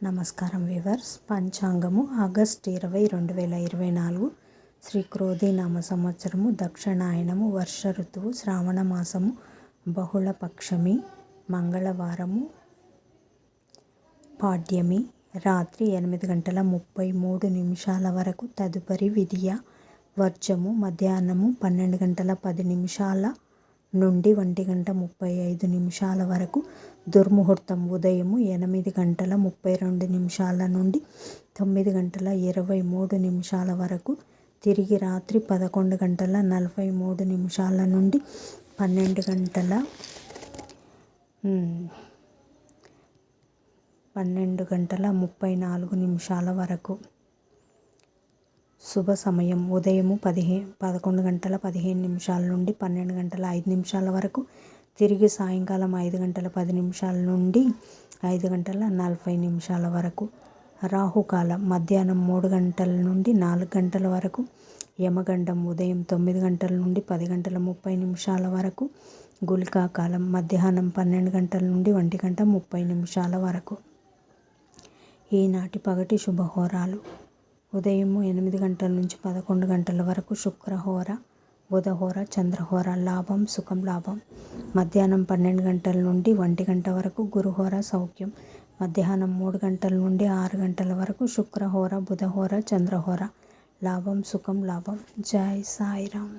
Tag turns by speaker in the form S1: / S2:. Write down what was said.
S1: నమస్కారం viewers. పంచాంగము August 20, 2024 Shri క్రోధినామ సంవత్సరము, దక్షిణాయనము, వర్ష ఋతువు, శ్రావణ మాసము, బహుళ పక్షమి, మంగళవారము, పాడ్యమి, రాత్రి 8:33 వరకు. తదుపరి విధియ వర్జము మధ్యాహ్నము 12:10 నుండి 1:35 వరకు. దుర్ముహూర్తం ఉదయము 8:32 నుండి 9:23 వరకు. తిరిగి రాత్రి 11:43 నుండి 12:34 వరకు. శుభ సమయం ఉదయము 11:15 నుండి 12:05 వరకు. తిరిగి సాయంకాలం 5:10 నుండి 5:40 వరకు. రాహుకాలం మధ్యాహ్నం 3 నుండి 4 వరకు. యమగండం ఉదయం 9 నుండి 10:30 వరకు. గుళికా కాలం మధ్యాహ్నం 12 నుండి 1:30 వరకు. ఈనాటి పగటి శుభహోరాలు: ఉదయం 8 నుంచి 11 వరకు శుక్రహోర, బుధహోర, చంద్రహోర. లాభం సుఖం లాభం. మధ్యాహ్నం 12 నుండి 1 వరకు గురుహోర సౌఖ్యం. మధ్యాహ్నం 3 నుండి 6 వరకు శుక్రహోర, బుధహోర, చంద్రహోర. లాభం సుఖం లాభం. జై సాయిరామ్.